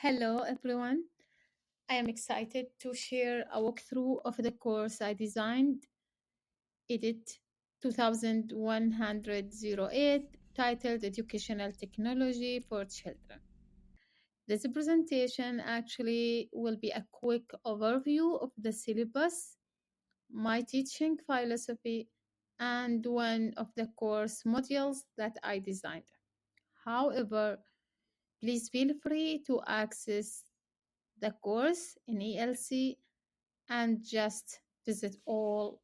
Hello, everyone. I am excited to share a walkthrough of the course I designed, Edit 2108, titled Educational Technology for Children. This presentation actually will be a quick overview of the syllabus, my teaching philosophy, and one of the course modules that I designed. However, please feel free to access the course in ELC and just visit all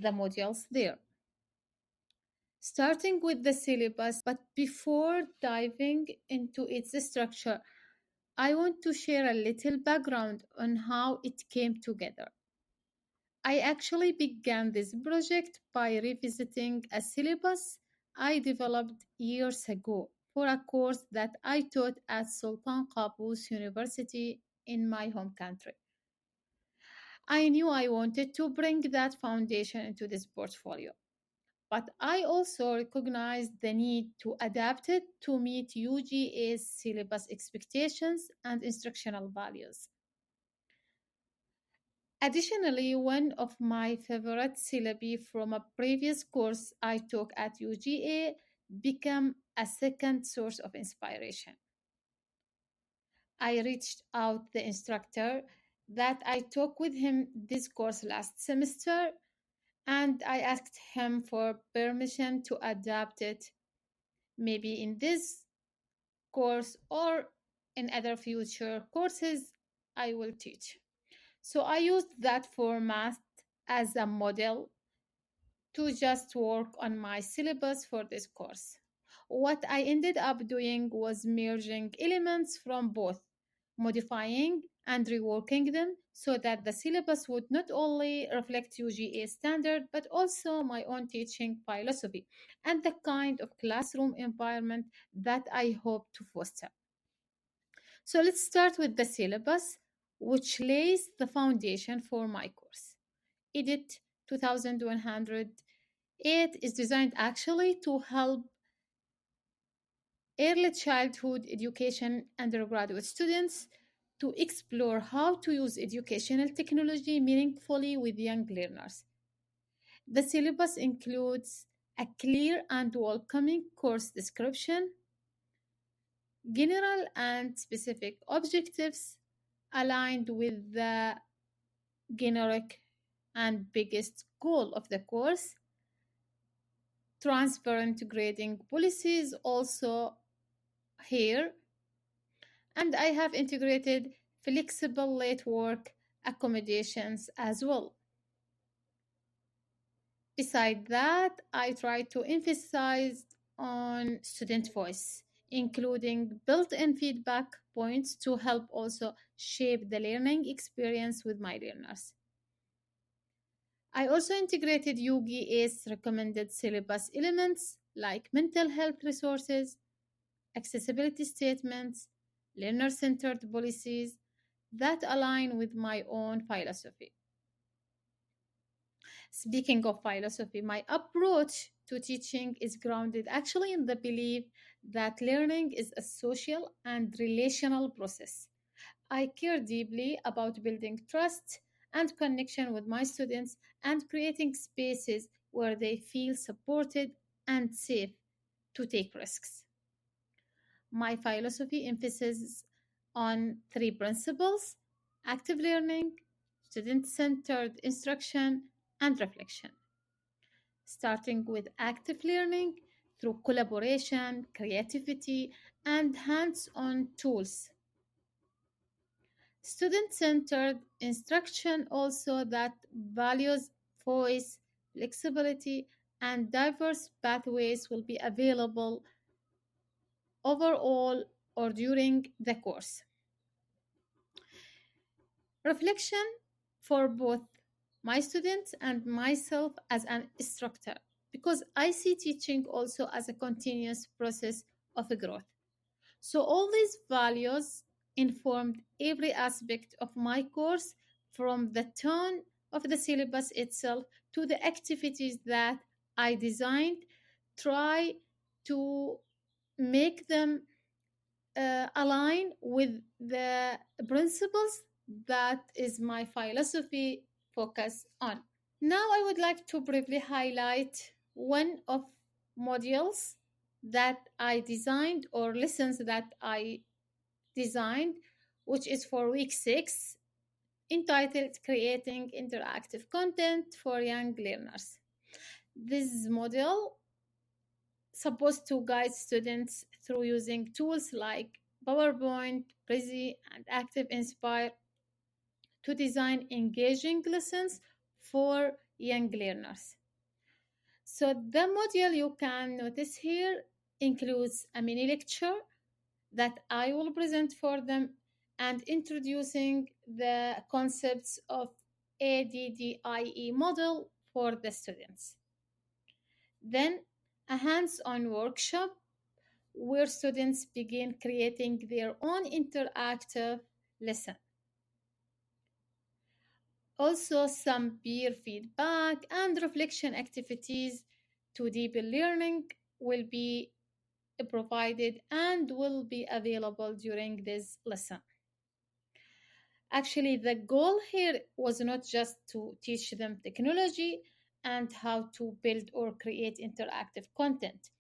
the modules there. Starting with the syllabus, but before diving into its structure, I want to share a little background on how it came together. I actually began this project by revisiting a syllabus I developed years ago for a course that I taught at Sultan Qaboos University in my home country. I knew I wanted to bring that foundation into this portfolio, but I also recognized the need to adapt it to meet UGA's syllabus expectations and instructional values. Additionally, one of my favorite syllabi from a previous course I took at UGA became a second source of inspiration. I reached out the instructor that I took with him this course last semester, and I asked him for permission to adapt it, maybe in this course or in other future courses I will teach. So I used that format as a model to just work on my syllabus for this course. What I ended up doing was merging elements from both, modifying and reworking them so that the syllabus would not only reflect UGA standard but also my own teaching philosophy and the kind of classroom environment that I hope to foster. So let's start with the syllabus, which lays the foundation for my course. Edit 2108 is designed actually to help early childhood education undergraduate students to explore how to use educational technology meaningfully with young learners. The syllabus includes a clear and welcoming course description, general and specific objectives aligned with the generic and biggest goal of the course, transparent grading policies also here, and I have integrated flexible late work accommodations as well. Beside that, I try to emphasize on student voice, including built-in feedback points to help also shape the learning experience with my learners. I also integrated UGA's recommended syllabus elements like mental health resources, accessibility statements, learner-centered policies that align with my own philosophy. Speaking of philosophy, my approach to teaching is grounded actually in the belief that learning is a social and relational process. I care deeply about building trust and connection with my students and creating spaces where they feel supported and safe to take risks. My philosophy emphasizes on three principles: active learning, student centered instruction, and reflection. Starting with active learning through collaboration, creativity, and hands on tools. Student centered instruction also that values voice, flexibility, and diverse pathways will be available overall or during the course. Reflection for both my students and myself as an instructor, because I see teaching also as a continuous process of growth. So, all these values informed every aspect of my course, from the tone of the syllabus itself to the activities that I designed, try to make them align with the principles that is my philosophy focus on. Now I would like to briefly highlight one of modules that I designed or lessons that I designed, which is for week 6, entitled Creating Interactive Content for Young Learners. This module supposed to guide students through using tools like PowerPoint, Prezi, and Active Inspire to design engaging lessons for young learners. So the module you can notice here includes a mini lecture that I will present for them and introducing the concepts of ADDIE model for the students. Then a hands-on workshop where students begin creating their own interactive lesson. Also, some peer feedback and reflection activities to deepen learning will be provided and will be available during this lesson. Actually, the goal here was not just to teach them technology and how to build or create interactive content.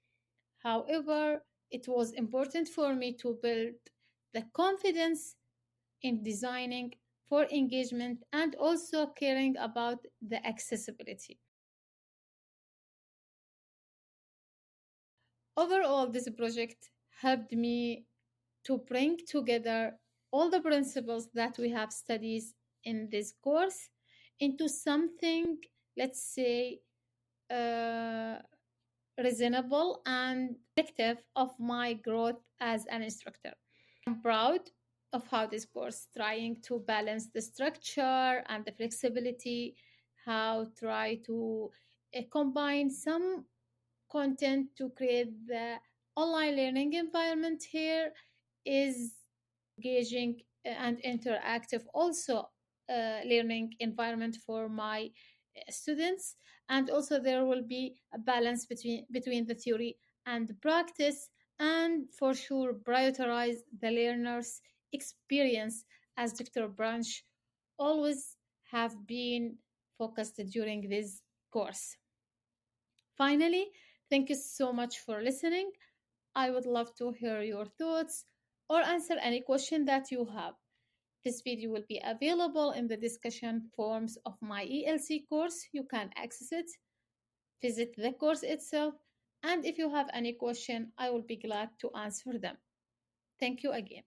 However, it was important for me to build the confidence in designing for engagement and also caring about the accessibility. Overall, this project helped me to bring together all the principles that we have studied in this course into something, let's say, uh, reasonable and effective of my growth as an instructor. I'm proud of how this course trying to balance the structure and the flexibility, how try to combine some content to create the online learning environment here is engaging and interactive also learning environment for my students, and also there will be a balance between the theory and the practice, and for sure prioritize the learner's experience as Dr. Branch always have been focused during this course. Finally, thank you so much for listening. I would love to hear your thoughts or answer any question that you have. This video will be available in the discussion forums of my ELC course. You can access it, visit the course itself, and if you have any question, I will be glad to answer them. Thank you again.